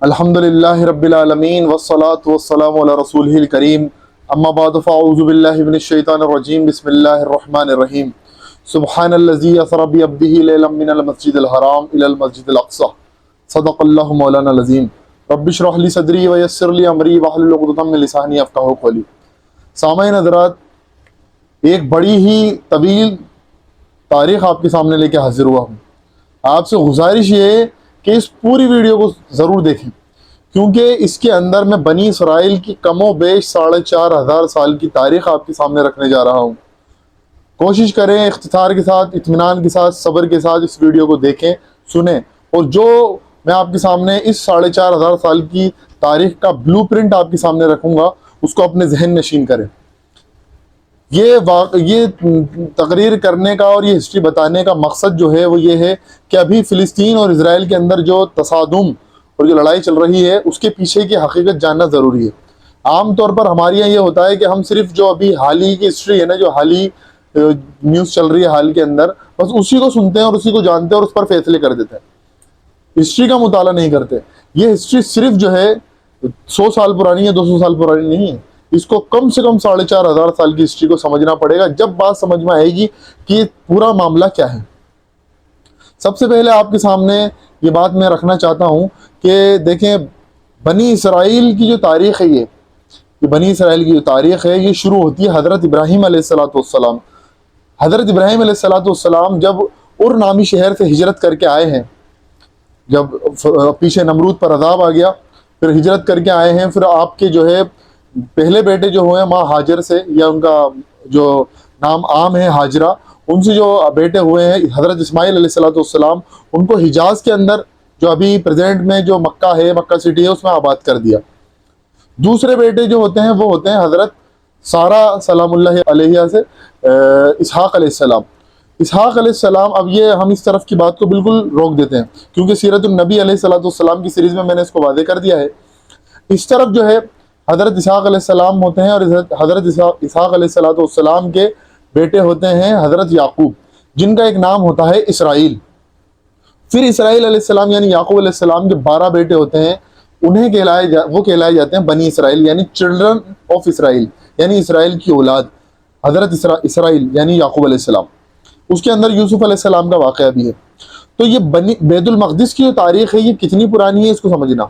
الحمدللہ رب العالمین والصلاة والسلام علی رسولہ الکریم اما بعد فاعوذ باللہ من الشیطان الرجیم بسم اللہ الرحمن الرحیم سبحان الذی اسری بعبدہ لیلا من المسجد الحرام الی المسجد الاقصی صدق اللہ مولانا العظیم رب اشرح لی صدری ویسر لی امری واحلل عقدۃ من لسانی یفقہوا قولی۔ سامعین حضرات، ایک بڑی ہی طویل تاریخ آپ کے سامنے لے کے حاضر ہوا ہوں۔ آپ سے گزارش یہ ہے کہ اس پوری ویڈیو کو ضرور دیکھیں، کیونکہ اس کے اندر میں بنی اسرائیل کی کم و بیش 4500 سال کی تاریخ آپ کے سامنے رکھنے جا رہا ہوں۔ کوشش کریں اختصار کے ساتھ، اطمینان کے ساتھ، صبر کے ساتھ اس ویڈیو کو دیکھیں، سنیں، اور جو میں آپ کے سامنے اس 4500 سال کی تاریخ کا بلو پرنٹ آپ کے سامنے رکھوں گا اس کو اپنے ذہن نشین کریں۔ یہ تقریر کرنے کا اور یہ ہسٹری بتانے کا مقصد جو ہے وہ یہ ہے کہ ابھی فلسطین اور اسرائیل کے اندر جو تصادم اور جو لڑائی چل رہی ہے اس کے پیچھے کی حقیقت جاننا ضروری ہے۔ عام طور پر ہمارے یہاں یہ ہوتا ہے کہ ہم صرف جو ابھی حال ہی کی ہسٹری ہے نا، جو حال ہی نیوز چل رہی ہے حال کے اندر، بس اسی کو سنتے ہیں اور اسی کو جانتے ہیں اور اس پر فیصلے کر دیتے ہیں، ہسٹری کا مطالعہ نہیں کرتے۔ یہ ہسٹری صرف جو ہے 100 سال پرانی ہے، 200 سال پرانی نہیں ہے، اس کو کم سے کم 4500 سال کی ہسٹری کو سمجھنا پڑے گا، جب بات سمجھ میں آئے گی کہ یہ پورا معاملہ کیا ہے۔ سب سے پہلے آپ کے سامنے یہ بات میں رکھنا چاہتا ہوں کہ دیکھیں، بنی اسرائیل کی جو تاریخ ہے، یہ بنی اسرائیل کی جو تاریخ ہے یہ شروع ہوتی ہے حضرت ابراہیم علیہ السلام۔ حضرت ابراہیم علیہ السلام جب ار نامی شہر سے ہجرت کر کے آئے ہیں، جب پیچھے نمرود پر عذاب آ گیا، پھر ہجرت کر کے آئے ہیں، پھر آپ کے جو ہے پہلے بیٹے جو ہوئے ماں ہاجر سے، یا ان کا جو نام عام ہے ہاجرہ، ان سے جو بیٹے ہوئے ہیں حضرت اسماعیل علیہ السلام، ان کو حجاز کے اندر جو ابھی پریزنٹ میں جو مکہ ہے، مکہ سٹی ہے، اس میں آباد کر دیا۔ دوسرے بیٹے جو ہوتے ہیں وہ ہوتے ہیں حضرت سارہ سلام اللہ علیہ سے اسحاق علیہ السلام۔ اسحاق علیہ السلام، اب یہ ہم اس طرف کی بات کو بالکل روک دیتے ہیں کیونکہ سیرت النبی علیہ السلام کی سیریز میں میں نے اس کو واضح کر دیا ہے۔ اس طرف جو ہے حضرت اسحاق علیہ السلام ہوتے ہیں، اور حضرت اسحاق علیہ السلام کے بیٹے ہوتے ہیں حضرت یعقوب، جن کا ایک نام ہوتا ہے اسرائیل۔ پھر اسرائیل علیہ السلام یعنی یعقوب علیہ السلام کے 12 بیٹے ہوتے ہیں، انہیں وہ کہلائے جاتے ہیں بنی اسرائیل، یعنی چلڈرن آف اسرائیل، یعنی اسرائیل کی اولاد، حضرت اسرائیل یعنی یعقوب علیہ السلام۔ اس کے اندر یوسف علیہ السلام کا واقعہ بھی ہے۔ تو یہ بیت المقدس کی جو تاریخ ہے یہ کتنی پرانی ہے اس کو سمجھنا۔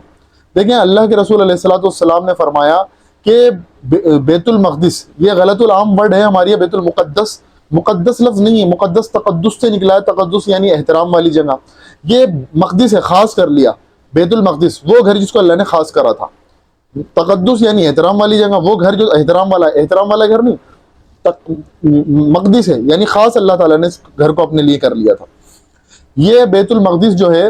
دیکھیں، اللہ کے رسول علیہ السلام نے فرمایا کہ بیت المقدس، یہ غلط العام ورڈ ہے ہماری، بیت المقدس، مقدس لفظ نہیں ہے، مقدس تقدس سے نکلا ہے، تقدس یعنی احترام والی جگہ، یہ مقدس ہے، خاص کر لیا۔ بیت المقدس وہ گھر جس کو اللہ نے خاص کرا تھا، تقدس یعنی احترام والی جگہ، وہ گھر جو احترام والا گھر نہیں، مقدس ہے یعنی خاص، اللہ تعالیٰ نے اس گھر کو اپنے لیے کر لیا تھا۔ یہ بیت المقدس جو ہے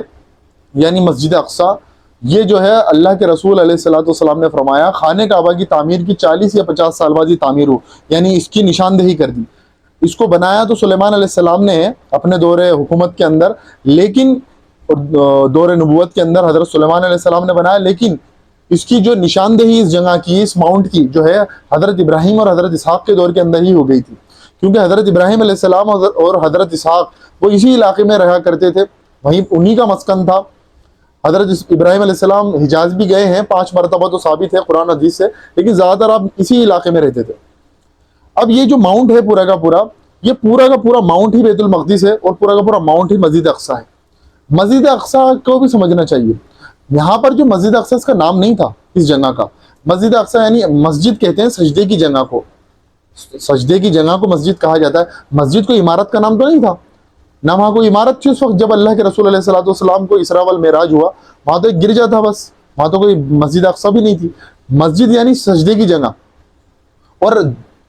یعنی مسجد اقصی، یہ جو ہے اللہ کے رسول علیہ السلام نے فرمایا خانہ کعبہ کی تعمیر کی 40 یا 50 سال بعد یہ تعمیر ہو، یعنی اس کی نشاندہی کر دی۔ اس کو بنایا تو سلیمان علیہ السلام نے اپنے دور حکومت کے اندر، لیکن دور نبوت کے اندر حضرت سلیمان علیہ السلام نے بنایا، لیکن اس کی جو نشاندہی اس جگہ کی، اس ماؤنٹ کی، جو ہے حضرت ابراہیم اور حضرت اسحاق کے دور کے اندر ہی ہو گئی تھی، کیونکہ حضرت ابراہیم علیہ السلام اور حضرت اسحاق وہ اسی علاقے میں رہا کرتے تھے، وہیں انہی کا مسکن تھا۔ حضرت ابراہیم علیہ السلام حجاز بھی گئے ہیں 5 مرتبہ، تو ثابت ہے قرآن حدیث سے، لیکن زیادہ تر آپ اسی علاقے میں رہتے تھے۔ اب یہ جو ماؤنٹ ہے پورا کا پورا، یہ پورا کا پورا ماؤنٹ ہی بیت المقدس ہے، اور پورا کا پورا ماؤنٹ ہی مسجد اقصی ہے۔ مسجد اقصی کو بھی سمجھنا چاہیے، یہاں پر جو مسجد اقصی اس کا نام نہیں تھا اس جگہ کا، مسجد اقصی یعنی مسجد کہتے ہیں سجدے کی جگہ کو، سجدے کی جگہ کو مسجد کہا جاتا ہے۔ مسجد کو عمارت کا نام تو نہیں تھا، نہ وہاں کوئی عمارت تھی اس وقت جب اللہ کے رسول علیہ السلام کو اسراء والمعراج ہوا، وہاں تو ایک گرجا تھا بس، وہاں تو کوئی مسجد اقصی بھی نہیں تھی۔ مسجد یعنی سجدے کی جگہ، اور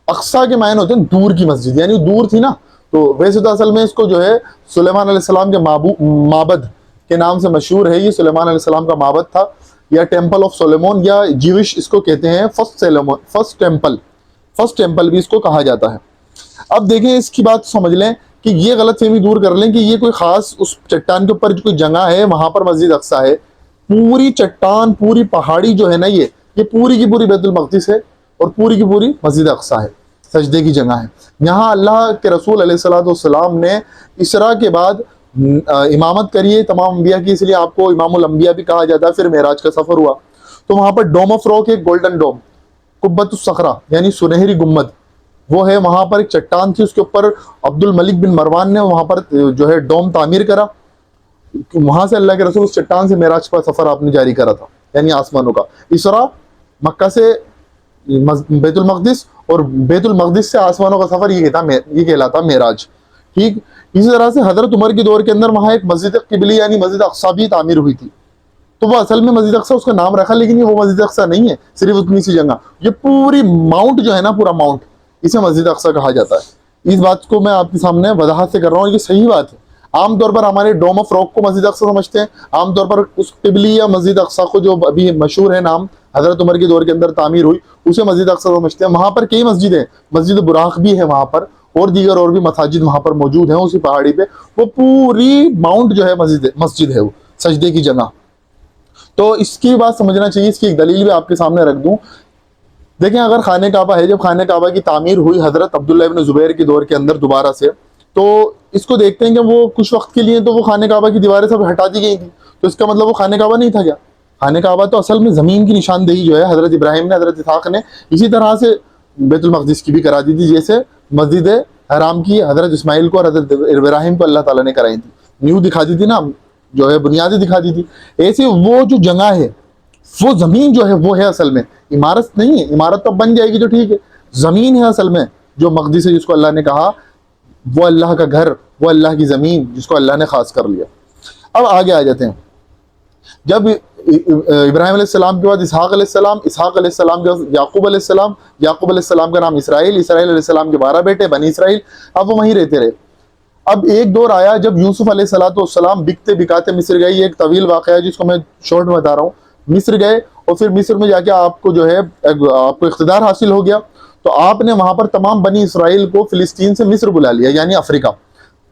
اقصی کے معنی ہوتے ہیں دور کی مسجد، یعنی دور تھی نا، تو ویسے تو اصل میں اس کو جو ہے سلیمان علیہ السلام کے معبد کے نام سے مشہور ہے، یہ سلیمان علیہ السلام کا معبد تھا، یا ٹیمپل آف سلیمان، یا جیوش اس کو کہتے ہیں فرسٹ ٹیمپل بھی اس کو کہا جاتا ہے۔ اب دیکھیں اس کی بات سمجھ لیں کہ یہ غلط فہمی دور کر لیں کہ یہ کوئی خاص اس چٹان کے اوپر کوئی جگہ ہے وہاں پر مسجد اقصی ہے۔ پوری چٹان، پوری پہاڑی جو ہے نا، یہ پوری کی پوری بیت المقدس ہے، اور پوری کی پوری مسجد اقصی ہے، سجدے کی جگہ ہے۔ یہاں اللہ کے رسول علیہ السلام نے اسراء کے بعد इमामत करिए तमाम अंबिया की, इसलिए आपको इमामुल अंबिया भी कहा जाता है। फिर मेराज का सफर हुआ तो वहां पर डोम ऑफ रॉक, एक गोल्डन डोम, कुब्बतुस सखरा यानी सुनहरी गुम्मद, वो है। वहां पर एक चट्टान थी, उसके ऊपर अब्दुल मलिक बिन मरवान ने वहां पर जो है डोम तामीर करा। वहां से अल्लाह के रसूल उस चट्टान से मेराज का सफर आपने जारी करा था, यानी आसमानों का। इसरा मक्का से बैतुल मक़दिस और बैतुल मक़दिस से आसमानों का सफर ये कहलाता मेराज। ठीक इसी तरह से हजरत उमर के दौर के अंदर वहां एक मस्जिद क़िबली यानी मस्जिद अक़सा भी तामीर हुई थी। तो वो असल में मस्जिद अक़सा उसका नाम रखा, लेकिन ये वो मस्जिद अक़सा नहीं है, सिर्फ उतनी सी जगह। ये पूरी माउंट जो है ना, पूरा माउंट, इसे मस्जिद अक़सा कहा जाता है। इस बात को मैं आपके सामने वजाहत से कर रहा हूँ, ये सही बात है। आमतौर पर हमारे डोम ऑफ रॉक को मस्जिद अक़सा समझते हैं, आमतौर पर उस क़िबली या मस्जिद अक़सा को जो अभी मशहूर है नाम, हजरत उमर के दौर के अंदर तामीर हुई, उसे मस्जिद अक़सा समझते हैं। वहां पर कई मस्जिद है, मस्जिद बुराक भी है वहां पर, और दीगर और भी मसाजिद वहां पर मौजूद हैं उसी पहाड़ी पे। वो पूरी माउंट जो है मस्जिद है वो सजदे की जगह। तो इसकी बात समझना चाहिए, इसकी एक दलील भी आपके सामने रख दूं। देखें, अगर खाने काबा है, जब खाने काबा की तामीर हुई हजरत अब्दुल्लाह इब्न ज़ुबैर के दौर के अंदर दोबारा से, तो इसको देखते हैं कि वो कुछ वक्त के लिए तो वो खाने काबा की दीवारें सब हटा दी गई थी, तो इसका मतलब वो खाने काबा नहीं था क्या? खाने काबा तो असल में ज़मीन की निशानदेही जो है हजरत इब्राहिम ने, हजरत इसहाक ने इसी तरह से बैतुल मक़दिस की भी करा दी थी, जैसे मस्जिद हराम की हजरत इस्माइल को और हजरत इब्राहिम को अल्लाह ताला ने कराई थी। न्यू दिखा दी थी ना, जो है बुनियादी दिखा दी थी। ऐसे वो जो जगह है, वो ज़मीन जो है वो है असल में, इमारत नहीं है। इमारत तो बन जाएगी तो ठीक है, ज़मीन है असल में जो मक़दिस है, जिसको अल्लाह ने कहा वो अल्लाह का घर, वो अल्लाह की ज़मीन, जिसको अल्लाह ने खास कर लिया। अब आगे आ जाते हैं। जब इब्राहिम अलैहिस्सलाम के बाद इसहाक अलैहिस्सलाम, इसहाक अलैहिस्सलाम के बाद याकूब अलैहिस्सलाम, याकूब अलैहिस्सलाम का नाम इसराइल, इसराइल अलैहिस्सलाम के 12 बेटे बनी इसराइल, अब वो वहीं रहते रहे। अब एक दौर आया जब यूसुफ अलैहिस्सलाम बिकते बिकाते मिस्र गए। ये एक तवील वाक़या है जिसको मैं शॉर्ट में बता रहा हूँ। मिस्र गए और फिर मिस्र में जाके आपको जो है आपको इख्तिदार हासिल हो गया, तो आपने वहां पर तमाम बनी इसराइल को फिलिस्तीन से मिस्र बुला लिया, यानी अफ्रीका।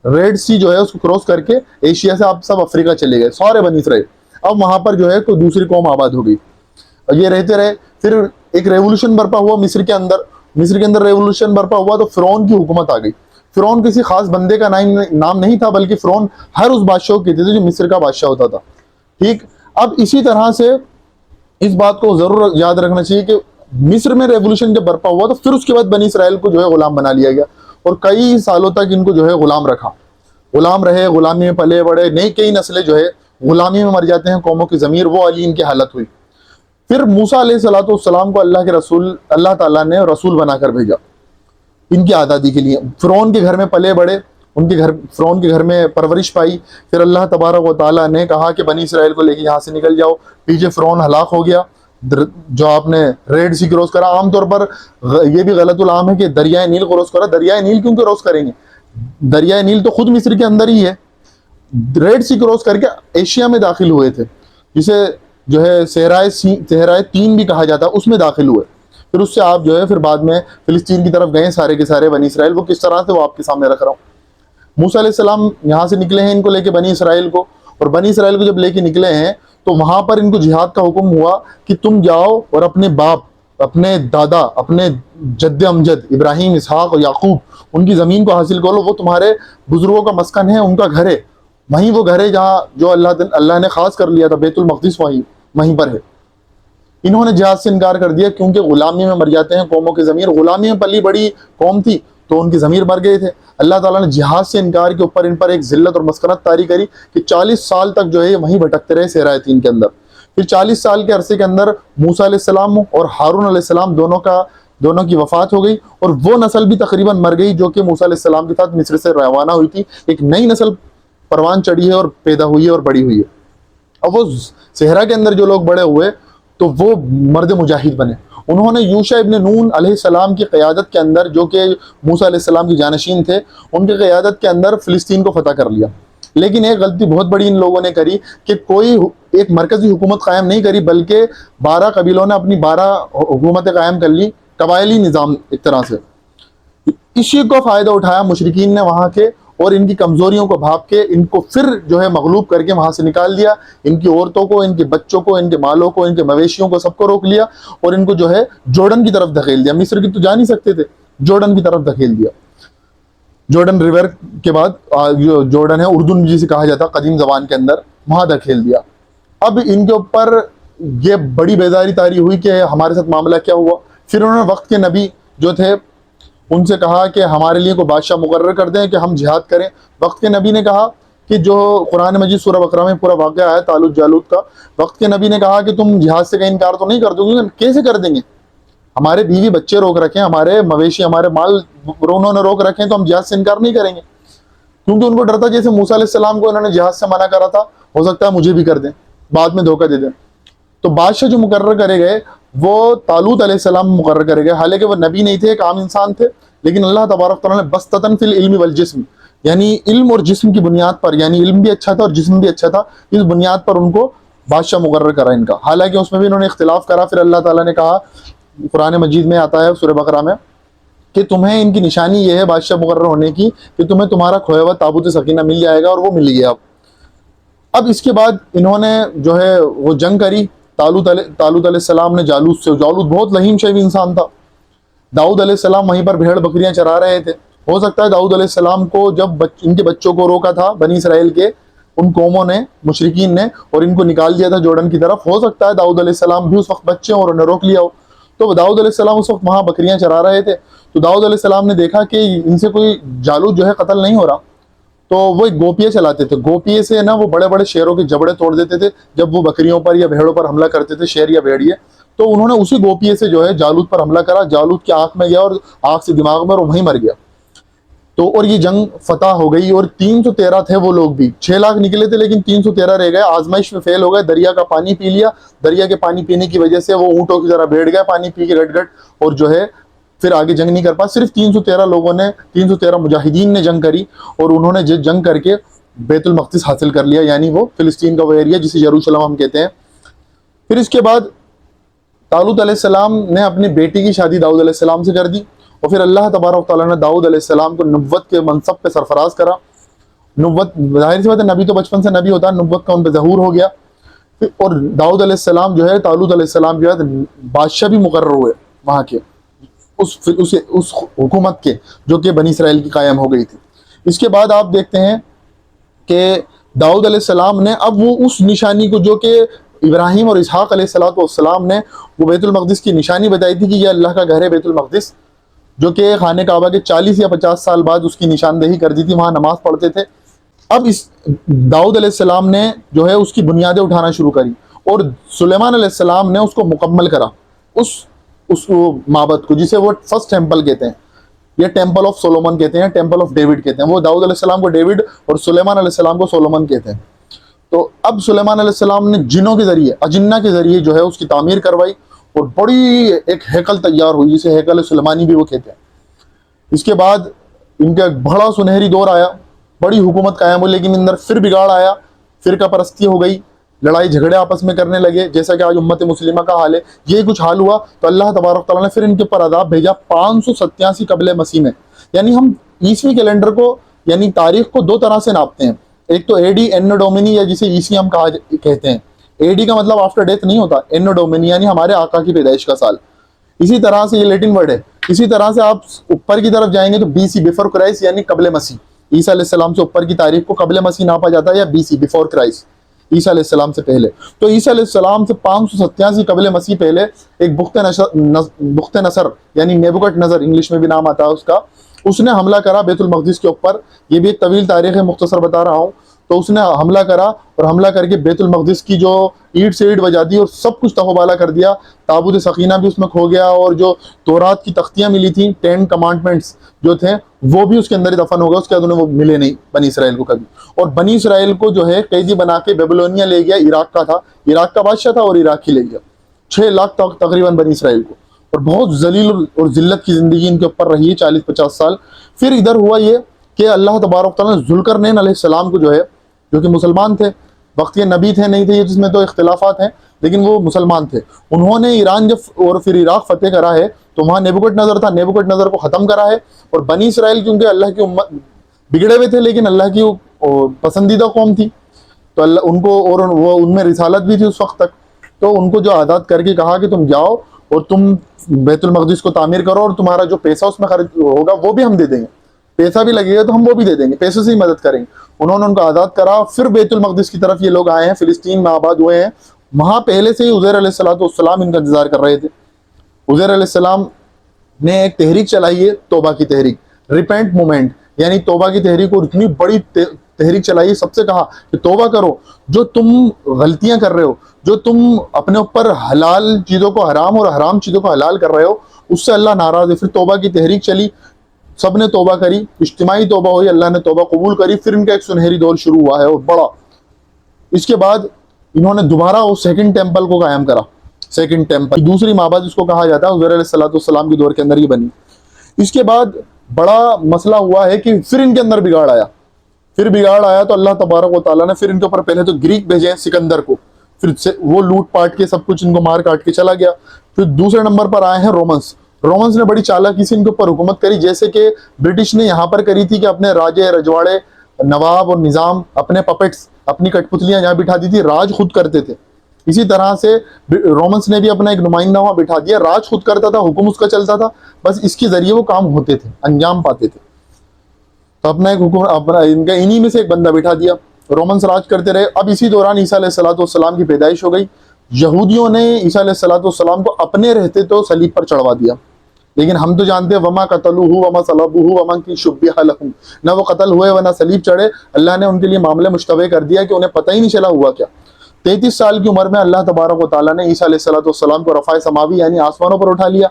रेड सी जो है उसको क्रॉस करके एशिया से आप सब अफ्रीका चले गए, सारे बनी इसराइल। अब वहां पर जो है कोई दूसरी कौम आबाद हो गई और ये रहते रहे। फिर एक रेवोल्यूशन बर्पा हुआ मिस्र के अंदर। मिस्र के अंदर रेवोल्यूशन बर्पा हुआ तो फिरौन की हुकूमत आ गई। फिरौन किसी खास बंदे का नाम नहीं था, बल्कि फिरौन हर उस बादशाह को कहते थे जो मिस्र का बादशाह होता था। ठीक, अब इसी तरह से इस बात को जरूर याद रखना चाहिए कि मिस्र में रेवोल्यूशन जब बर्पा हुआ तो फिर उसके बाद बनी इसराइल को जो है गुलाम बना लिया गया और कई सालों तक इनको जो है गुलाम रखा, गुलाम रहे, गुलामी में पले बड़े। नई कई नस्लें जो है गुलामी में मर जाते हैं, कौमों की ज़मीर वो वाली इनकी हालत हुई। फिर मूसा अलैहिस्सलाम को अल्लाह के रसूल, अल्लाह ताला ने रसूल बनाकर भेजा इनकी आज़ादी के लिए। फिरौन के घर में पले बड़े, उनके घर, फिरौन के घर में परवरिश पाई। फिर अल्लाह तबारक व तआला ने कहा कि बनी इसराइल को लेके यहाँ से निकल जाओ। पीछे फिरौन हलाक हो गया, जो आपने रेड सी क्रॉस करा। आमतौर पर यह भी गलतुल आम है कि दरियाए नील क्रॉस करा। दरियाए नील क्यों क्रॉस करेंगे? दरियाए नील तो खुद मिस्र के अंदर ही है। रेड सी क्रॉस करके एशिया में दाखिल हुए थे, जिसे जो है सहराए तीन भी कहा जाता है, उसमें दाखिल हुए। फिर उससे आप जो है फिर बाद में फिलिस्तीन की तरफ गए, सारे के सारे बनी इसराइल। वो किस तरह से वो आपके सामने रख रहा हूँ। मूसा अलैहिस्सलाम यहाँ से निकले हैं इनको लेके बनी इसराइल को, और बनी इसराइल को जब लेके निकले हैं तो वहां पर इनको जिहाद का हुक्म हुआ कि तुम जाओ और अपने बाप, अपने दादा, अपने जद्द अमजद इब्राहिम, इसहाक और याकूब, उनकी ज़मीन को हासिल कर लो। वो तुम्हारे बुजुर्गों का मस्कन है, उनका घर है, वहीं वो घर है जहाँ जो अल्लाह ने खास कर लिया था, बैतुल मक़दिस वहीं पर है। इन्होंने जिहाद से इनकार कर दिया क्योंकि गुलामी में मर जाते हैं कौमों की ज़मीर। गुलामी में पली बड़ी कौम थी तो उनकी ज़मीर मर गए थे। अल्लाह ताला ने जिहाद से इनकार के ऊपर इन पर एक ज़िल्लत और मस्कनत तारी करी कि 40 साल तक जो है वहीं भटकते रहे सहराए तीन के अंदर। फिर 40 साल के अरसे के अंदर मूसा अलैहिस्सलाम और हारून अलैहिस्सलाम दोनों की वफात हो गई, और वो नस्ल भी तकरीबन मर गई जो कि मूसा अलैहिस्सलाम के साथ मिस्र से रवाना हुई थी। एक नई नस्ल परवान चढ़ी है और पैदा हुई है और बड़ी हुई है। अब वो सहरा के अंदर जो लोग बड़े हुए तो वो मर्द मुजाहिद बने। उन्होंने यूशा इब्न नून अलैहिस्सलाम की क़यादत के अंदर, जो कि मूसा अलैहिस्सलाम की जानशीन थे, उनकी क़यादत के अंदर फ़िलिस्तीन को फ़तह कर लिया। लेकिन एक गलती बहुत बड़ी इन लोगों ने करी कि कोई एक मरकज़ी हुकूमत कायम नहीं करी, बल्कि 12 कबीलों ने अपनी 12 हुकूमतें कायम कर ली, कबायली निज़ाम एक तरह से। इसी को फ़ायदा उठाया मुशरिकीन ने वहाँ के, और इनकी कमज़ोरियों को भाप के इनको फिर जो है मगलूब करके वहाँ से निकाल दिया। इनकी औरतों को, इनके बच्चों को, इनके मालों को, इनके मवेशियों को, सबको रोक लिया और इनको जो है जॉर्डन की तरफ धकेल दिया। मिस्र की तो जा नहीं सकते थे, जॉर्डन की तरफ धकेल दिया। جارڈن ریور کے بعد جو جارڈن ہے اردن جسے کہا جاتا قدیم زبان کے اندر، وہاں دھکیل دیا۔ اب ان کے اوپر یہ بڑی بیداری طاری ہوئی کہ ہمارے ساتھ معاملہ کیا ہوا۔ پھر انہوں نے وقت کے نبی جو تھے ان سے کہا کہ ہمارے لیے کوئی بادشاہ مقرر کر دیں کہ ہم جہاد کریں۔ وقت کے نبی نے کہا کہ جو قرآن مجید سورہ بقرہ میں پورا واقعہ ہے طالوت جالوت کا، وقت کے نبی نے کہا کہ تم جہاد سے کا انکار تو نہیں کر دو گے؟ کیسے کر دیں گے؟ ہمارے بیوی بچے روک رکھیں، ہمارے مویشی ہمارے مال انہوں نے روک رکھیں، تو ہم جہاد سے انکار نہیں کریں گے۔ کیونکہ ان کو ڈر تھا جیسے موسیٰ علیہ السلام کو انہوں نے جہاد سے منع کرا تھا، ہو سکتا ہے مجھے بھی کر دیں، بعد میں دھوکہ دے دیں۔ تو بادشاہ جو مقرر کرے گئے وہ طالوت علیہ السلام مقرر کرے گئے، حالانکہ وہ نبی نہیں تھے، ایک عام انسان تھے، لیکن اللہ تبارک تعالیٰ نے بسطتاً فی العلم والجسم، یعنی علم اور جسم کی بنیاد پر، یعنی علم بھی اچھا تھا اور جسم بھی اچھا تھا، اس بنیاد پر ان کو بادشاہ مقرر کرا ان کا۔ حالانکہ اس میں بھی انہوں نے اختلاف کرا، پھر اللہ تعالیٰ نے کہا، قرآن مجید میں آتا ہے سورہ بقرہ میں، کہ تمہیں ان کی نشانی یہ ہے بادشاہ مقرر ہونے کی کہ تمہیں تمہارا کھویا ہوا تابوت سکینہ مل جائے گا، اور وہ مل گیا۔ اب اس کے بعد انہوں نے جو ہے وہ جنگ کری طالوت علیہ السلام نے جالوت سے۔ جالوت بہت لہیم شیوی انسان تھا۔ داؤد علیہ السلام وہیں پر بھیڑ بکریاں چرا رہے تھے۔ ہو سکتا ہے داؤد علیہ السلام کو جب ان کے بچوں کو روکا تھا بنی اسرائیل کے ان قوموں نے، مشرکین نے، اور ان کو نکال دیا تھا جارڈن کی طرف، ہو سکتا ہے داؤد علیہ السلام بھی اس وقت بچے اور انہیں روک لیا ہو۔ تو داؤد علیہ السلام اس وقت وہاں بکریاں چرا رہے تھے، تو داؤد علیہ السلام نے دیکھا کہ ان سے کوئی جالوت جو ہے قتل نہیں ہو رہا، تو وہ ایک گوپیے چلاتے تھے۔ گوپیے سے نا وہ بڑے بڑے شیروں کے جبڑے توڑ دیتے تھے جب وہ بکریوں پر یا بھیڑوں پر حملہ کرتے تھے، شیر یا بھیڑیے۔ تو انہوں نے اسی گوپیے سے جو ہے جالوت پر حملہ کرا، جالوت کی آنکھ میں گیا اور آنکھ سے دماغ میں، اور وہیں مر گیا۔ تو اور یہ جنگ فتح ہو گئی، اور 313 تھے وہ لوگ بھی، 6 لاکھ نکلے تھے لیکن 313 رہ گئے، آزمائش میں فیل ہو گئے، دریا کا پانی پی لیا، دریا کے پانی پینے کی وجہ سے وہ اونٹوں کی طرح بیٹھ گئے، پانی پی کے گٹ گٹ، اور جو ہے پھر آگے جنگ نہیں کر پا۔ صرف 313 لوگوں نے، 313 مجاہدین نے جنگ کری، اور انہوں نے جنگ کر کے بیت المقدس حاصل کر لیا، یعنی وہ فلسطین کا وہ ایریا جسے یروشلم ہم کہتے ہیں۔ پھر اس کے بعد طالوت علیہ السلام نے اپنی بیٹی کی شادی داؤد علیہ السلام سے کر دی، اور پھر اللہ تبارک تعالیٰ نے داؤد علیہ السلام کو نبوت کے منصب پہ سرفراز کرا۔ نبوت ظاہر سی بات ہے، نبی تو بچپن سے نبی ہوتا ہے، نبوت کا ان پہ ظہور ہو گیا۔ اور داؤد علیہ السلام جو ہے طالوت علیہ السلام کے بعد بادشاہ بھی مقرر ہوئے وہاں کے، اس حکومت کے جو کہ بنی اسرائیل کی قائم ہو گئی تھی۔ اس کے بعد آپ دیکھتے ہیں کہ داؤد علیہ السلام نے اب وہ اس نشانی کو جو کہ ابراہیم اور اسحاق علیہ السلام نے وہ بیت المقدس کی نشانی بتائی تھی کہ یہ اللہ کا گھر ہے بیت المقدس، جو کہ خانہ کعبہ کے 40 یا 50 سال بعد اس کی نشاندہی کر دی تھی، وہاں نماز پڑھتے تھے۔ اب اس داؤد علیہ السلام نے جو ہے اس کی بنیادیں اٹھانا شروع کری، اور سلیمان علیہ السلام نے اس کو مکمل کرا، اس معبد کو، جسے وہ فرسٹ ٹیمپل کہتے ہیں، یا ٹیمپل آف سولومن کہتے ہیں، ٹیمپل آف ڈیوڈ کہتے ہیں۔ وہ داؤد علیہ السلام کو ڈیوڈ اور سلیمان علیہ السلام کو سولومن کہتے ہیں۔ تو اب سلیمان علیہ السلام نے جنوں کے ذریعے، اجنہ کے ذریعے جو ہے اس کی تعمیر کروائی، اور بڑی ایک ہیکل تیار ہوئی جسے ہیکل سلیمانی بھی وہ کہتے ہیں۔ اس کے بعد ان کا ایک بڑا سنہری دور آیا، بڑی حکومت قائم ہوئی، لیکن اندر پھر بگاڑ آیا، فرقہ پرستی ہو گئی، لڑائی جھگڑے آپس میں کرنے لگے، جیسا کہ آج امت مسلمہ کا حال ہے۔ یہ کچھ حال ہوا تو اللہ تبارک تعالیٰ نے پھر ان کے پر عذاب بھیجا 587 قبل مسیح میں۔ یعنی ہم عیسوی کیلنڈر کو، یعنی تاریخ کو 2 طرح سے ناپتے ہیں، ایک تو اے ڈی اینو ڈومینی، یا جسے عیسی ہم کہتے ہیں۔ اے ڈی کا مطلب آفٹر ڈیتھ نہیں ہوتا، اینو ڈومینی یعنی ہمارے آقا کی پیدائش کا سال۔ اسی طرح سے یہ لیٹن ورڈ ہے۔ اسی طرح سے آپ اوپر کی طرف جائیں گے تو بی سی، بیفور کرائسٹ، یعنی قبل مسیح۔ عیسیٰ علیہ السلام سے اوپر کی تاریخ کو قبل مسیح ناپا جاتا ہے، یا بی سی، بیفور کرائسٹ، عیسیٰ علیہ السلام سے پہلے۔ تو عیسیٰ علیہ السلام سے 587 قبل مسیح پہلے ایک بخت نصر یعنی نیبوکڈ نظر، انگلش میں بھی نام آتا ہے اس کا، اس نے حملہ کرا بیت المقدس کے اوپر۔ یہ بھی ایک طویل تاریخ ہے، مختصر بتا رہا ہوں۔ تو اس نے حملہ کرا، اور حملہ کر کے بیت المقدس کی جو اینٹ سے اینٹ بجا دی، اور سب کچھ تہوبالا کر دیا۔ تابوت سکینہ بھی اس میں کھو گیا، اور جو تورات کی تختیاں ملی تھیں، 10 کمانڈمنٹس جو تھے، وہ بھی اس کے اندر ہی دفن ہو گئے۔ اس کے بعد انہیں وہ ملے نہیں بنی اسرائیل کو کبھی۔ اور بنی اسرائیل کو جو ہے قیدی بنا کے بیبلونیا لے گیا، عراق کا تھا، عراق کا بادشاہ تھا، اور عراق ہی لے گیا 6 لاکھ تقریباً بنی اسرائیل کو، اور بہت ذلیل اور ذلت کی زندگی ان کے اوپر رہی ہے 40-50 سال۔ پھر ادھر ہوا یہ کہ اللہ تبارک تعالیٰ نے ذوالقرنین علیہ السلام کو جو ہے، جو کہ مسلمان تھے، وقت کے نبی تھے نہیں تھے، یہ جس میں تو اختلافات ہیں، لیکن وہ مسلمان تھے، انہوں نے ایران جب اور پھر عراق فتح کرا ہے تو وہاں نیبوکڈ نظر تھا، نیبوکڈ نظر کو ختم کرا ہے۔ اور بنی اسرائیل کیونکہ اللہ کی امت بگڑے ہوئے تھے، لیکن اللہ کی پسندیدہ قوم تھی، تو اللہ ان کو، اور وہ ان میں رسالت بھی تھی اس وقت تک، تو ان کو جو آزاد کر کے کہا کہ تم جاؤ اور تم بیت المقدس کو تعمیر کرو، اور تمہارا جو پیسہ اس میں خرچ ہوگا وہ بھی ہم دے دیں گے۔ पैसा भी लगेगा तो हम वो भी दे देंगे, पैसे से ही मदद करेंगे। उन्होंने उनको आज़ाद करा। फिर बैतुल मक़दिस की तरफ ये लोग आए हैं, फ़िलिस्तीन में आबाद हुए हैं। वहाँ पहले से ही उज़ैर अलैहिस्सलाम इनका इंतज़ार कर रहे थे। उज़ैर अलैहिस्सलाम ने एक तहरीक चलाई है, तौबा की तहरीक, रिपेंट मूवमेंट, यानी तौबा की तहरीक। और इतनी बड़ी तहरीक चलाई, सबसे कहा कि तौबा करो, जो तुम गलतियां कर रहे हो, जो तुम अपने ऊपर हलाल चीज़ों को हराम और हराम चीज़ों को हलाल कर रहे हो, उससे अल्लाह नाराज़ है। फिर तौबा की तहरीक चली, सब ने तौबा करी, इज्तिमाई तौबा हुई, अल्लाह ने तौबा कबूल करी। फिर इनका एक सुनहरी दौर शुरू हुआ है और बड़ा। इसके बाद इन्होंने दोबारा वो सेकंड टेम्पल को कायम करा। सेकंड टेम्पल, दूसरी माबद इसको कहा जाता है, उज़ैर अलैहिस्सलाम के दौर के अंदर ही बनी। इसके बाद बड़ा मसला हुआ है कि फिर इनके अंदर बिगाड़ आया। फिर बिगाड़ आया तो अल्लाह तबारक व तआला ने फिर इनके ऊपर पहले तो ग्रीक भेजे हैं, सिकंदर को, फिर से वो लूट पाट के सब कुछ इनको मार काट के चला गया। फिर दूसरे नंबर पर आए हैं रोमन्स। रोमन्स ने बड़ी चालाकी से इनके ऊपर हुकूमत करी, जैसे कि ब्रिटिश ने यहाँ पर करी थी कि अपने राजे रजवाड़े, नवाब और निज़ाम, अपने पपेट्स, अपनी कठपुतलियां यहाँ बिठा दी थी, राज खुद करते थे। इसी तरह से रोमन्स ने भी अपना एक नुमाइंदा वहाँ बिठा दिया, राज खुद करता था, हुक्म उसका चलता था, बस इसके जरिए वो काम होते थे, अंजाम पाते थे। तो अपना एक हुक्म, अपना इनका इन्हीं में से एक बंदा बिठा दिया, रोमन्स राज करते रहे। अब इसी दौरान ईसा अलैहिस्सलाम की पैदाइश हो गई। यहूदियों ने ईसा अलैहिस्सलाम को अपने रहते तो सलीब पर चढ़वा दिया, लेकिन हम तो जानते हैं वमा कतलूहु वमा सलबूहु वमा की शुब्बिह लहुम, ना वो कत्ल हुए व ना सलीब चढ़े। अल्लाह ने उनके लिए मामले मुश्तबे कर दिया कि उन्हें पता ही नहीं चला हुआ क्या। 33 साल की उम्र में अल्लाह तबारक व तआला ने ईसा अलैहिस्सलाम को रफ़ाए समावी यानी आसमानों पर उठा लिया।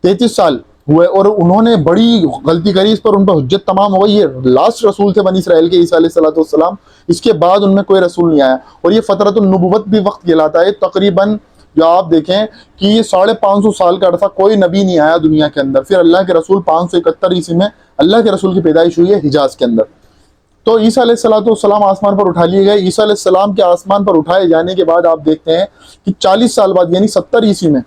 33 साल हुए और उन्होंने बड़ी गलती करी, इस पर उन पर हुज्जत तमाम हो गई। ये लास्ट रसूल थे बनी इसराइल के, ईसा अलैहिस्सलाम। इसके बाद उनमें कोई रसूल नहीं आया और ये फ़तरतुन नबुव्वत भी वक्त कहलाता है। तकरीबन जो आप देखें कि ये 550 साल का अरसा कोई नबी नहीं आया दुनिया के अंदर। फिर अल्लाह के रसूल 571 ईस्वी में अल्लाह के रसूल की पैदाइश हुई है हिजाज के अंदर। तो ईसा अलैहिस्सलाम आसमान पर उठा लिए गए। ईसा अलैहिस्सलाम के आसमान पर उठाए जाने के बाद आप देखते हैं कि 40 साल बाद यानी 70 ईस्वी में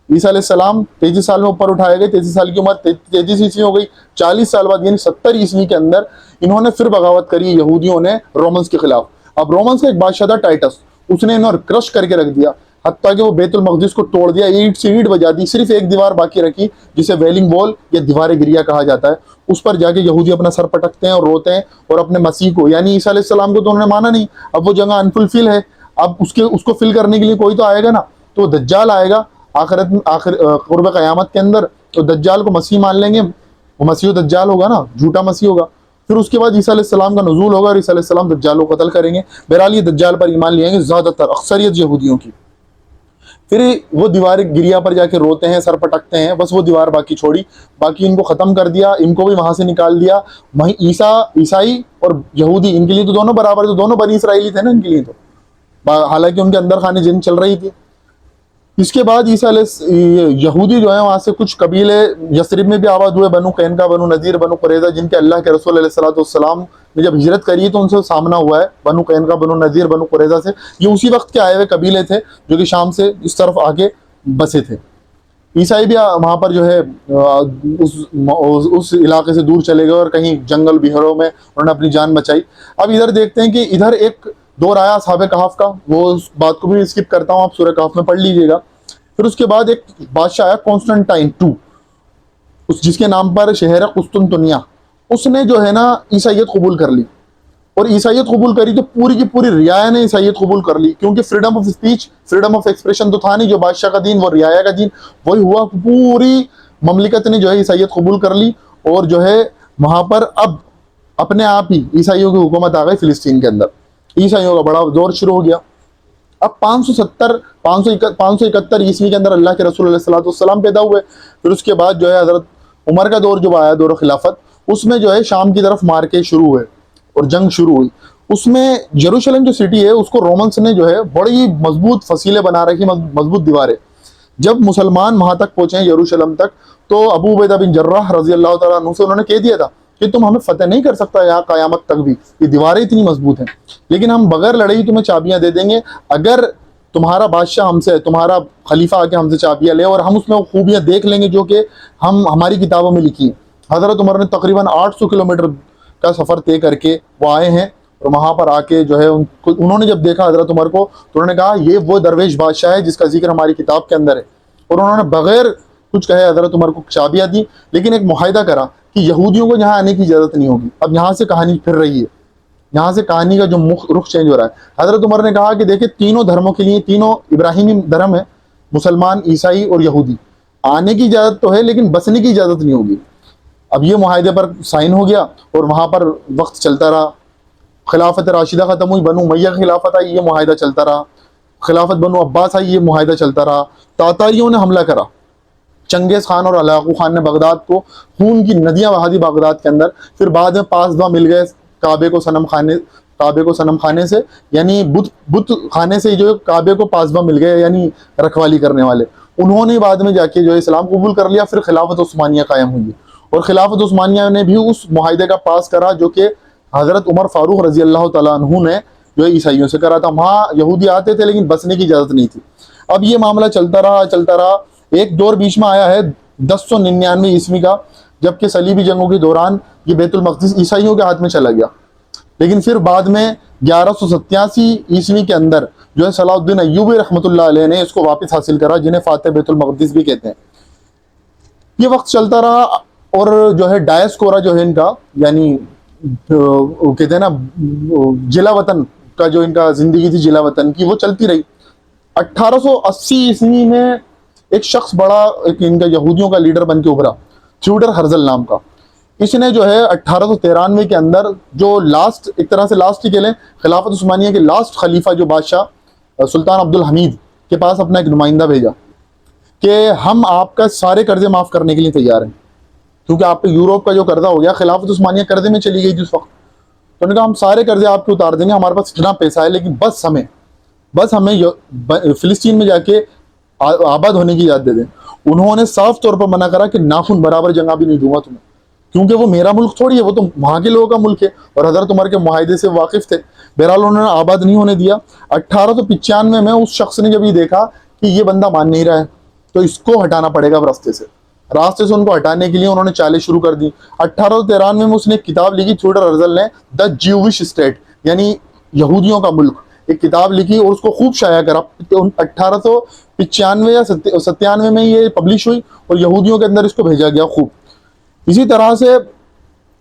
ईसा अलैहिस्सलाम 33 साल में ऊपर उठाए गए। 33 साल की उम्र 33 ईस्वी हो गई। 40 साल बाद यानी 70 ईस्वी के अंदर इन्होंने फिर बगावत करी यहूदियों ने रोमन्स के खिलाफ। अब रोमन्स का एक बादशाह था टाइटस, उसने इन्होंने क्रश करके रख दिया, हत्ता कि वो बैतुल मक़दिस को तोड़ दिया, ईंट से ईंट बजा दी। सिर्फ एक दीवार बाकी रखी जिसे वेलिंग वॉल या दीवार गिरिया कहा जाता है। उस पर जाके यहूदी अपना सर पटकते हैं और रोते हैं और अपने मसीह को यानी ईसा अलैहिस्सलाम को तो उन्होंने माना नहीं। अब वो जगह अनफुलफिल है, अब उसको फिल करने के लिए कोई तो आएगा ना, तो दज्जाल आएगा आखिर क़ुर्ब क़यामत के अंदर, तो दज्जाल को मसीह मान लेंगे, वो मसीह दज्जाल होगा ना, झूठा मसीह होगा। फिर उसके बाद ईसा अलैहिस्सलाम का नुज़ूल होगा और ईसा अलैहिस्सलाम दज्जाल को कत्ल करेंगे। बहरहाल ये दज्जाल पर ईमान लेंगे ज़्यादातर अक्सरियत यहूदियों की। फिर वो दीवार गिरिया पर जाके रोते हैं, सर पटकते हैं, बस वो दीवार बाकी छोड़ी, बाकी इनको ख़त्म कर दिया, इनको भी वहाँ से निकाल दिया। वहीं ईसाई और यहूदी इनके लिए तो दोनों बराबर, तो दोनों बनी इसराइली थे ना इनके लिए तो, हालांकि उनके अंदर खाने जिन चल रही थी। इसके बाद यहूदी जो है वहाँ से कुछ कबीले यसरिब में भी आबाद हुए, बनु कैनका, बनु नज़ीर, बनु कुरैज़ा, जिनके अल्लाह के रसूल अलैहिस्सलाम ने जब हिजरत करी तो उनसे सामना हुआ है। बनु कैनका, बनु नज़ीर, बनु कुरैज़ा से, ये उसी वक्त के आए हुए कबीले थे जो कि शाम से इस तरफ आके बसे थे। ईसाई भी वहाँ पर जो है उस इलाके से दूर चले गए और कहीं जंगल बिहरों में उन्होंने अपनी जान बचाई। अब इधर देखते हैं कि इधर एक दौर आया असहाबे कहफ का, वो उस बात को भी स्किप करता हूँ, आप सूरह कहफ में पढ़ लीजिएगा। फिर उसके बाद एक बादशाह आया कॉन्स्टेंटाइन II, जिसके नाम पर शहर है कुस्तुनतुनिया। उसने जो है ना ईसाइयत कबूल कर ली, और ईसाइयत कबूल करी तो पूरी की पूरी रियाया ने ईसाइयत कबूल कर ली, क्योंकि freedom of speech, freedom of expression तो था नहीं। जो बादशाह का दीन वो रियाया का दीन वही हुआ। पूरी ममलिकत ने जो है ईसाइयत कबूल कर ली और जो है वहाँ पर अब अपने आप ही ईसाइयों की हुकूमत आ गई फ़िलिस्तीन के अंदर। ईसाइयों का बड़ा दौर शुरू हो गया। अब 571 ईस्वी के अंदर अल्लाह के रसूल अलैहिस्सलाम पैदा हुए। फिर उसके बाद जो है हज़रत उमर का दौर जो आया, दौर खिलाफत, उसमें जो है शाम की तरफ मार्के शुरू हुए और जंग शुरू हुई। उसमें यरूशलेम जो सिटी है उसको रोमन्स ने जो है बड़ी मजबूत फसीलें बना रखी, मजबूत दीवारें। जब मुसलमान वहाँ तक पहुँचे यरूशलेम तक, तो अबू उबैदा बिन जर्राह रज़ी अल्लाह तआला अन्हु से उन्होंने कह दिया था कि तुम हमें फतेह नहीं कर सकता यहाँ क़यामत तक भी, ये दीवारें इतनी मजबूत हैं, लेकिन हम बगैर लड़ाई तुम्हें चाबियाँ दे देंगे अगर तुम्हारा बादशाह हमसे, तुम्हारा खलीफा आके हमसे चाबियाँ ले, और हम उसमें खूबियाँ देख लेंगे जो कि हमारी किताबों में लिखी है। हज़रत उमर ने तकरीबन 800 किलोमीटर का सफ़र तय करके वो आए हैं, और वहाँ पर आके जो है उन्होंने जब देखा हज़रत उमर को, तो उन्होंने कहा ये वो दरवेश बादशाह है जिसका जिक्र हमारी किताब के अंदर है। और उन्होंने बग़ैर कुछ कहे हज़रत उमर को चाबियाँ दी, लेकिन एक मुआहिदा करा کہ یہودیوں کو یہاں آنے کی اجازت نہیں ہوگی. اب یہاں سے کہانی پھر رہی ہے, یہاں سے کہانی کا جو رخ چینج ہو رہا ہے. حضرت عمر نے کہا کہ دیکھیں تینوں دھرموں کے لیے, تینوں ابراہیمی دھرم ہے, مسلمان, عیسائی اور یہودی, آنے کی اجازت تو ہے لیکن بسنے کی اجازت نہیں ہوگی. اب یہ معاہدے پر سائن ہو گیا اور وہاں پر وقت چلتا رہا. خلافت راشدہ ختم ہوئی, بنو امیہ کی خلافت آئی, یہ معاہدہ چلتا رہا. خلافت بنو عباس آئی, یہ معاہدہ چلتا رہا. تاتاریوں نے حملہ کرا, چنگیز خان اور ہلاکو خان نے بغداد کو خون کی ندیاں بہا دی بغداد کے اندر. پھر بعد میں پاسباں مل گئے کعبے کو صنم خانے سے, یعنی بت خانے سے جو کعبے کو پاسباں مل گئے, یعنی رکھوالی کرنے والے. انہوں نے بعد میں جا کے جو ہے اسلام قبول کر لیا. پھر خلافت عثمانیہ قائم ہوئی, اور خلافت عثمانیہ نے بھی اس معاہدے کا پاس کرا جو کہ حضرت عمر فاروق رضی اللہ تعالیٰ عنہ نے جو ہے عیسائیوں سے کرا تھا. وہاں یہودی آتے تھے لیکن بسنے کی اجازت نہیں تھی. اب یہ معاملہ چلتا رہا. ایک دور بیچ میں آیا ہے 1099 عیسوی کا, جبکہ صلیبی جنگوں کے دوران یہ بیت المقدس عیسائیوں کے ہاتھ میں چلا گیا. لیکن پھر بعد میں 1187 عیسوی کے اندر جو ہے صلاح الدین ایوبی رحمۃ اللہ علیہ نے اس کو واپس حاصل کرا, جنہیں فاتح بیت المقدس بھی کہتے ہیں. یہ وقت چلتا رہا اور جو ہے ڈائسکورا جو ہے ان کا, یعنی کہتے ہیں نا جلا وطن کا, جو ان کا زندگی تھی جلا وطن کی, وہ چلتی رہی. 1880 عیسوی میں ایک شخص بڑا ایک ان کا یہودیوں کا لیڈر بن کے ابھرا, تھیوڈر ہرزل نام کا. اس نے جو ہے 1893 کے اندر جو لاسٹ, ایک طرح سے لاسٹ ہی کہہ لیں, خلافت عثمانیہ کے لاسٹ خلیفہ جو بادشاہ سلطان عبد الحمید کے پاس اپنا ایک نمائندہ بھیجا کہ ہم آپ کا سارے قرضے معاف کرنے کے لیے تیار ہیں, کیونکہ آپ پہ یوروپ کا جو قرضہ ہو گیا, خلافت عثمانیہ قرضے میں چلی گئی تھی اس وقت. تو انہوں نے کہا ہم سارے قرضے آپ کے اتار دیں گے, ہمارے پاس اتنا پیسہ ہے, لیکن بس ہمیں فلسطین میں جا کے آباد ہونے کی اجازت دے دیں. انہوں نے صاف طور پر منع کرا کہ ناخن برابر جگہ بھی نہیں دوں گا تمہیں, کیونکہ وہ میرا ملک تھوڑی ہے, وہ تو وہاں کے لوگوں کا ملک ہے, اور حضرت عمر کے معاہدے سے واقف تھے. بہرحال انہوں نے آباد نہیں ہونے دیا. 1895 میں اس شخص نے جب یہ دیکھا کہ یہ بندہ مان نہیں رہا ہے تو اس کو ہٹانا پڑے گا راستے سے ان کو ہٹانے کے لیے انہوں نے چالیں شروع کر دی. 1893 میں اس نے ایک کتاب لکھی, تھیوڈر ہرزل نے, دا جیوش اسٹیٹ, یعنی یہودیوں کا ملک, ایک کتاب لکھی اور اس کو خوب شائع کرا. 1895 یا 97 میں یہ پبلش ہوئی اور یہودیوں کے اندر اس کو بھیجا گیا خوب. اسی طرح سے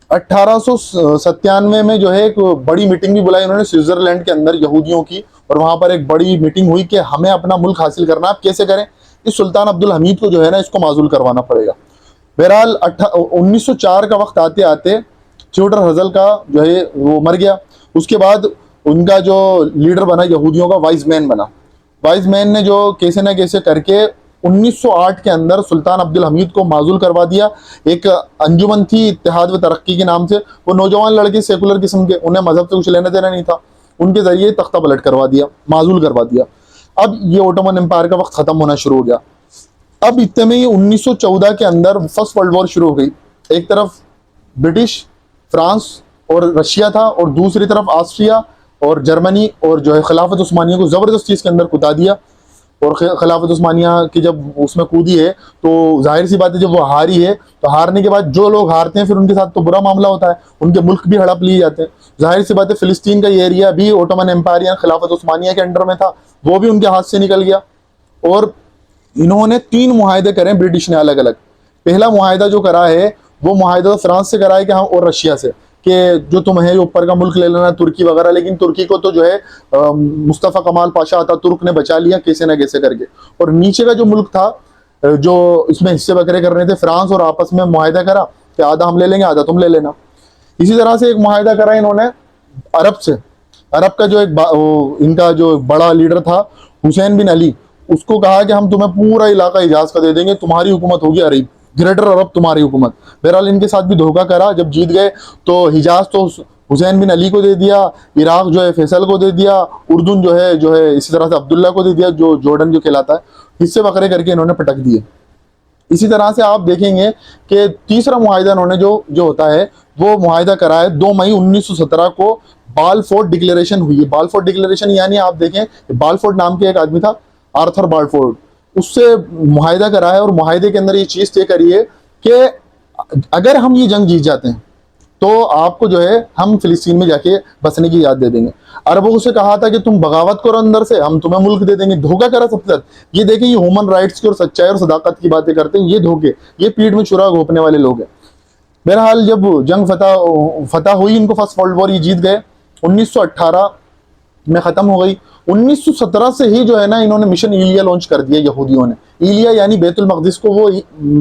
1897 میں جو ہے ایک بڑی میٹنگ بھی بلائی انہوں نے سوئٹزرلینڈ کے اندر یہودیوں کی, اور وہاں پر ایک بڑی میٹنگ ہوئی کہ ہمیں اپنا ملک حاصل کرنا, آپ کیسے کریں, اس سلطان عبد الحمید کو جو ہے نا اس کو معزول کروانا پڑے گا. بہرحال 1904 کا وقت آتے آتے تھیوڈر ہرزل کا جو ہے وہ مر گیا. اس کے بعد ان کا جو لیڈر بنا یہودیوں کا, وائز مین بنا. وائز مین نے جو کیسے نہ کیسے کر کے 1908 کے اندر سلطان عبد الحمید کو معزول کروا دیا. ایک انجمن تھی اتحاد و ترقی کے نام سے, وہ نوجوان لڑکے سیکولر قسم کے, انہیں مذہب سے کچھ لینا دینا نہیں تھا, ان کے ذریعے تختہ پلٹ کروا دیا, معزول کروا دیا. اب یہ اوٹومن امپائر کا وقت ختم ہونا شروع ہو گیا. اب اتنے میں یہ 1914 کے اندر فرسٹ ورلڈ وار شروع ہو گئی. ایک طرف برٹش, فرانس اور رشیا تھا, اور دوسری طرف آسٹریا اور جرمنی, اور جو ہے خلافت عثمانیہ کو زبردستی اس کے اندر کتا دیا. اور خلافت عثمانیہ کی جب اس میں کودی ہے تو ظاہر سی بات ہے جب وہ ہاری ہے تو ہارنے کے بعد جو لوگ ہارتے ہیں پھر ان کے ساتھ تو برا معاملہ ہوتا ہے, ان کے ملک بھی ہڑپ لیے جاتے ہیں. ظاہر سی بات ہے فلسطین کا یہ ایریا بھی اوٹومن امپائر یا خلافت عثمانیہ کے انڈر میں تھا, وہ بھی ان کے ہاتھ سے نکل گیا. اور انہوں نے 3 معاہدے کرے برٹش نے الگ الگ. پہلا معاہدہ جو کرا ہے وہ معاہدہ فرانس سے کرا ہے کہ ہاں, اور رشیا سے, کہ جو تم ہے اوپر کا ملک لے لینا, ترکی وغیرہ. لیکن ترکی کو تو جو ہے مصطفیٰ کمال پاشا آتا ترک نے بچا لیا کیسے نہ کیسے کر کے. اور نیچے کا جو ملک تھا جو اس میں حصے بکرے کرنے تھے, فرانس اور آپس میں معاہدہ کرا کہ آدھا ہم لے لیں گے آدھا تم لے لینا. اسی طرح سے ایک معاہدہ کرا انہوں نے عرب سے. عرب کا جو ایک ان کا جو بڑا لیڈر تھا حسین بن علی, اس کو کہا کہ ہم تمہیں پورا علاقہ حجاز کا دے دیں گے, تمہاری حکومت ہوگی عرب, گریٹر عرب تمہاری حکومت. بہرحال ان کے ساتھ بھی دھوکہ کرا. جب جیت گئے تو حجاز تو حسین بن علی کو دے دیا, عراق جو ہے فیصل کو دے دیا, اردن جو ہے اسی طرح سے عبداللہ کو دے دیا جو جورڈن جو کہلاتا ہے. حصے بکرے کر کے انہوں نے پٹک دیے. اسی طرح سے آپ دیکھیں گے کہ تیسرا معاہدہ انہوں نے جو ہوتا ہے وہ معاہدہ کرا ہے 2 مئی 1917 کو. بالفورڈ ڈکلیریشن ہوئی ہے. بالفورڈ ڈکلیریشن یعنی آپ دیکھیں بالفورڈ نام کے ایک آدمی تھا, آرتھر بالفورڈ, اس سے معاہدہ کرا ہے. اور معاہدے کے اندر یہ چیز طے کری ہے کہ اگر ہم یہ جنگ جیت جاتے ہیں تو آپ کو جو ہے ہم فلسطین میں جا کے بسنے کی اجازت دے دیں گے. عربوں سے کہا تھا کہ تم بغاوت کرو اندر سے, ہم تمہیں ملک دے دیں گے. دھوکہ کرا سب سے زیادہ. یہ دیکھیں, یہ ہیومن رائٹس کی اور سچائی اور صداقت کی باتیں کرتے ہیں, یہ دھوکے, یہ پیٹھ میں چھرا گھونپنے والے لوگ ہیں. बहरहाल जब जंग फतह हुई, इनको फर्स्ट वर्ल्ड वॉर ये जीत गए, 1918 में ख़त्म हो गई। 1917 से ही जो है ना इन्होंने मिशन इलिया लॉन्च कर दिया यहूदियों ने। इलिया यानी बैतुल मक़दिस को, वो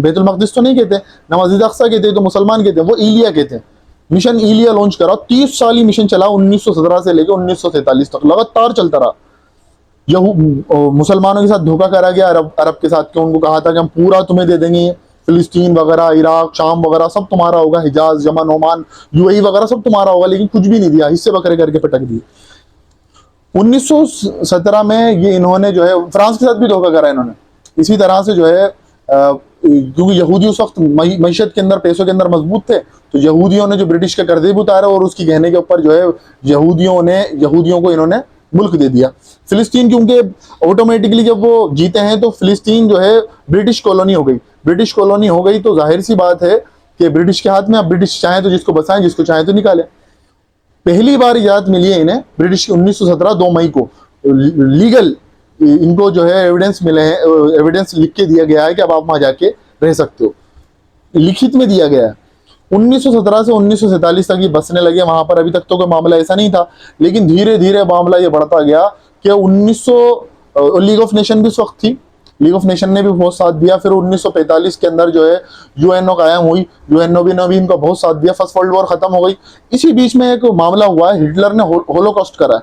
बैतुल मक़दिस तो नहीं कहते ना, मस्जिद अक़सा कहते तो मुसलमान कहते हैं, वो इलिया कहते हैं। मिशन इलिया लॉन्च करा, 30 साल ही मिशन चला, 1917 से लेकर 1947 तक लगातार चलता रहा। मुसलमानों के साथ धोखा करा गया अरब के साथ, कि उनको कहा था कि हम पूरा तुम्हें दे देंगे, फिलिस्तीन वगैरह, इराक, शाम वगैरह सब तुम्हारा होगा, हिजाज, यमन, ओमान, यूएई वगैरह सब तुम्हारा होगा, लेकिन कुछ भी नहीं दिया, हिस्से बकरे करके पटक दिए। 1917 में ये इन्होंने जो है फ्रांस के साथ भी धोखा करा इन्होंने इसी तरह से, जो है क्योंकि यहूदी उस वक्त मईशत के अंदर, पैसों के अंदर मजबूत थे, तो यहूदियों ने जो ब्रिटिश के कर्जे भी उतारे और उसकी कहने के ऊपर जो है यहूदियों को इन्होंने मुल्क दे दिया फिलिस्तीन। क्योंकि ऑटोमेटिकली जब वो जीते हैं तो फिलिस्तीन जो है ब्रिटिश कॉलोनी हो गई। ब्रिटिश कॉलोनी हो गई तो जाहिर सी बात है कि ब्रिटिश के हाथ में, अब ब्रिटिश चाहे तो जिसको बसाएं, जिसको चाहे तो निकालें। पहली बार इजाजत मिली है इन्हें ब्रिटिश 1917 2 मई को, लीगल इनको जो है एविडेंस मिले हैं, एविडेंस लिख के दिया गया है कि अब आप वहां जाके रह सकते हो, लिखित में दिया गया है। 1917 से 1947 तक ये बसने लगे वहां पर। अभी तक तो कोई मामला ऐसा नहीं था, लेकिन धीरे धीरे मामला ये बढ़ता गया कि 1900 लीग ऑफ नेशन भी उस वक्त थी, लीग ऑफ नेशन ने भी बहुत साथ दिया। फिर 1945 के अंदर जो है यूएनओ कायम हुई, यूएनओ ने इनका बहुत साथ दिया, फर्स्ट वर्ल्ड वॉर खत्म हो गई। इसी बीच में एक मामला हुआ है, हिटलर ने होलोकॉस्ट करा है।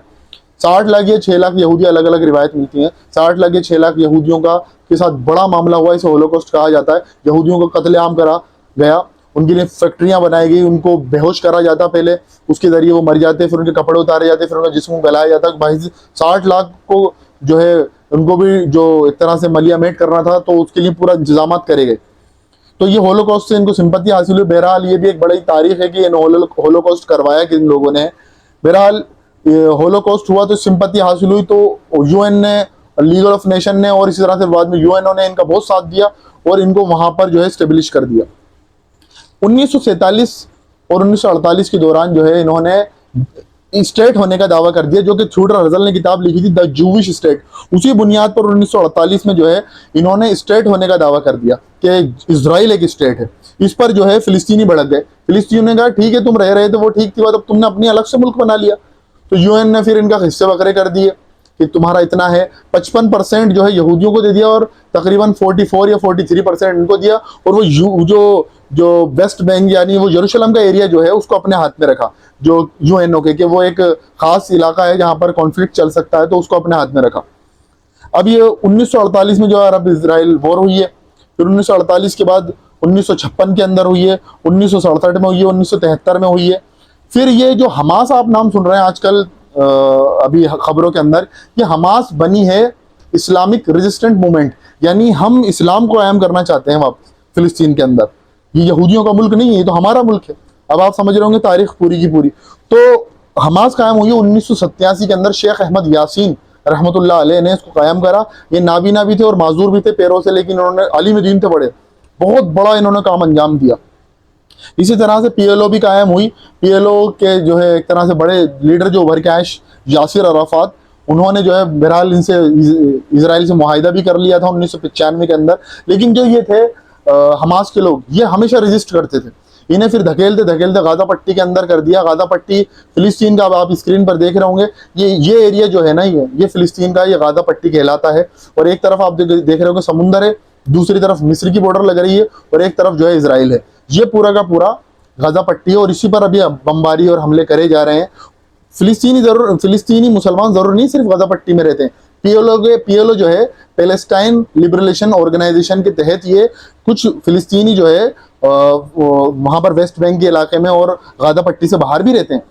60 लाख या 6 लाख यहूदी, अलग अलग रिवायत मिलती हैं, 60 लाख या 6 लाख यहूदियों का के साथ बड़ा मामला हुआ, इसे होलोकॉस्ट कहा जाता है। यहूदियों को कत्लेआम करा गया, उनके लिए फैक्ट्रियां बनाई गई, उनको बेहोश करा जाता पहले, उसके जरिए वो मर जाते, फिर उनके कपड़े उतारे जाते, फिर उनका जिस्म गलाया जाता। भाई 60 लाख को जो है उनको भी जो एक तरह से मलियामेट करना था, तो उसके लिए पूरा इंतजाम करे गए। तो ये होलोकॉस्ट से इनको सिंपत्ति हासिल हुई। बहरहाल ये भी एक बड़ी तारीख है कि होलोकॉस्ट करवाया किन लोगों ने। बहरहाल होलोकॉस्ट हुआ तो सिंपत्ति हासिल हुई, तो यूएन ने, लीग ऑफ नेशन ने और इसी तरह से बाद में यूएनओ ने इनका बहुत साथ दिया और इनको वहां पर जो है स्टेब्लिश कर दिया। 1947 और 1948 के दौरान जो है इन्होंने स्टेट होने का दावा कर दिया, जो कि थियोडोर हर्जल ने किताब लिखी थी द जूविश स्टेट। उसी बुनियाद पर 1948 में जो है इन्होंने स्टेट होने का दावा कर दिया कि इजराइल एक स्टेट है। इस पर जो है फिलिस्तीनी भड़क गए। फिलिस्तीन ने कहा ठीक है, तुम रह रहे थे वो ठीक थी बात, अब तुमने अपनी अलग से मुल्क बना लिया। तो यूएन ने फिर इनका हिस्से बकरे कर दिए कि तुम्हारा इतना है। 55% जो है यहूदियों को दे दिया और तकरीबन 44 या 43% इनको दिया, और वो जो वेस्ट बैंक यानी वो यरूशलेम का एरिया जो है उसको अपने हाथ में रखा, जो यूएनओ के वो एक खास इलाका है जहां पर कॉन्फ्लिक्ट चल सकता है, तो उसको अपने हाथ में रखा। अब ये 1948 में जो अरब इजराइल वॉर हुई है, फिर 1948 के बाद 1956 के अंदर हुई है, 1967 में हुई है, 1973 में हुई है। फिर ये जो हमास आप नाम सुन रहे हैं आजकल अभी खबरों के अंदर, ये हमास बनी है इस्लामिक रेजिस्टेंट मूवमेंट, यानी हम इस्लाम को कायम करना चाहते हैं वापस फिलिस्तीन के अंदर। ये यहूदियों का मुल्क नहीं है, ये तो हमारा मुल्क है। अब आप समझ रहे होंगे तारीख पूरी की पूरी। तो हमास कायम हुई 1987 के अंदर। शेख अहमद यासीन रहमतुल्लाह अलैह ने इसको कायम करा। ये नाबीना भी थे और माजूर भी थे पैरों से, लेकिन इन्होंने आलिम दीन थे बड़े, बहुत बड़ा इन्होंने काम अंजाम दिया। इसी तरह से पीएलओ भी कायम हुई। पीएलओ के जो है एक तरह से बड़े लीडर जो उभर के आए, यासिर अराफात, उन्होंने जो है बहरहाल इनसे इजराइल से मुआहिदा भी कर लिया था 1995 के अंदर। लेकिन जो ये थे हमास के लोग, ये हमेशा रेजिस्ट करते थे। इन्हें फिर धकेलते धकेलते गाजा पट्टी के अंदर कर दिया। गाजा पट्टी फिलिस्तीन का, अब आप स्क्रीन पर देख रहे होंगे, ये एरिया जो है ना, ये फिलिस्तीन का, ये गाजा पट्टी कहलाता है। और एक तरफ आप देख रहे होंगे समुंदर है, दूसरी तरफ मिस्र की बॉर्डर लग रही है, और एक तरफ जो है इजराइल है। ये पूरा का पूरा गाजा पट्टी है और इसी पर अभी बमबारी और हमले करे जा रहे हैं। फिलिस्तीनी मुसलमान जरूर नहीं सिर्फ गाजा पट्टी में रहते हैं। पीएलओ जो है पैलेस्टाइन लिबरेशन ऑर्गेनाइजेशन के तहत ये कुछ फिलिस्तीनी जो है वहां पर वेस्ट बैंक के इलाके में और गाजा पट्टी से बाहर भी रहते हैं,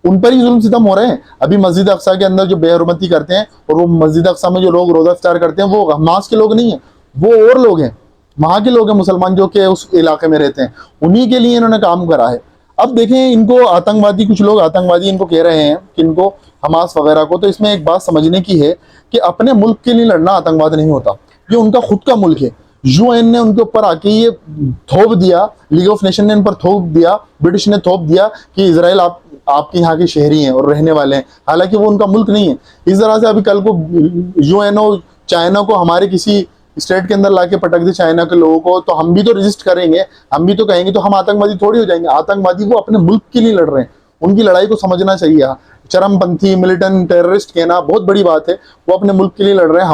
उन पर ही जुल्म सितम हो रहे हैं। अभी मस्जिद अक्सा के अंदर जो बेहरमती करते हैं और वो मस्जिद अक्सा में जो लोग रोजा इफ्तार करते हैं, वो हमास के लोग नहीं है, वो और लोग हैं, वहां के लोग हैं मुसलमान जो कि उस इलाके में रहते हैं, उन्हीं के लिए इन्होंने काम करा है। अब देखें, इनको आतंकवादी, कुछ लोग आतंकवादी इनको कह रहे हैं कि इनको हमास वगैरह को, तो इसमें एक बात समझने की है कि अपने मुल्क के लिए लड़ना आतंकवाद नहीं होता, ये उनका खुद का मुल्क है। यूएन ने उनके ऊपर आके ये थोप दिया, लीग ऑफ नेशन ने इन पर थोप दिया, ब्रिटिश ने थोप दिया कि इजराइल आपके यहाँ के शहरी हैं और रहने वाले हैं, हालांकि वो उनका मुल्क नहीं है। इस तरह से अभी कल को यूएनओ चाइना को हमारे किसी स्टेट के अंदर लाके पटक दे चाइना के लोगों को, तो हम भी तो रजिस्ट करेंगे, हम भी तो कहेंगे, तो हम आतंकवादी थोड़ी हो जाएंगे। आतंकवादी वो अपने मुल्क के लिए लड़ रहे हैं, उनकी लड़ाई को समझना चाहिए। चरमपंथी मिलिटेंट टेररिस्ट कहना बहुत बड़ी बात है, वो अपने मुल्क के लिए लड़ रहे हैं।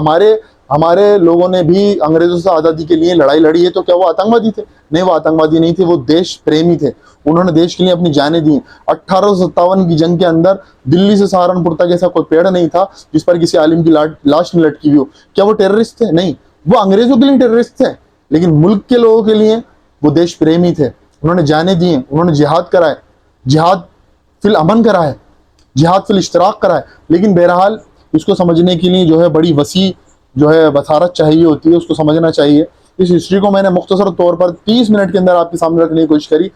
हमारे लोगों ने भी अंग्रेजों से आज़ादी के लिए लड़ाई लड़ी है, तो क्या वो आतंकवादी थे? नहीं, वो आतंकवादी नहीं थे, वो देश प्रेमी थे। उन्होंने देश के लिए अपनी जानें दी। 1857 की जंग के अंदर दिल्ली से सहारनपुर तक ऐसा कोई पेड़ नहीं था जिस पर किसी आलिम की लाश नहीं लटकी हुई हो। क्या वो टेररिस्ट थे? नहीं, वो अंग्रेजों के लिए टेररिस्ट थे, लेकिन मुल्क के लोगों के लिए वो देश प्रेमी थे। उन्होंने जानें दी, उन्होंने जिहाद कराए, जिहाद फिल अमन कराए, जिहाद फिल इश्तराक कराए। लेकिन बहरहाल इसको समझने के लिए जो है बड़ी वसी जो है बसारत चाहिए होती है, उसको समझना चाहिए। इस हिस्ट्री को मैंने मुख्तसर तौर पर 30 मिनट के अंदर आपके सामने रखने की कोशिश करी,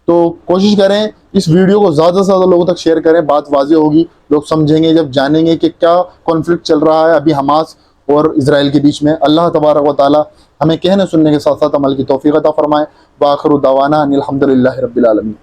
तो कोशिश करें इस वीडियो को ज़्यादा से ज़्यादा लोगों तक शेयर करें, बात वाज़ेह होगी, लोग समझेंगे, जब जानेंगे कि क्या कॉन्फ्लिक्ट चल रहा है अभी हमास और इजराइल के बीच में। अल्लाह तबारक व तआला हमें कहने सुनने के साथ साथ अमल की तौफीक अता फरमाए। व आखिरु दावाना अनिल हम्दुलिल्लाहि रब्बिल आलमीन।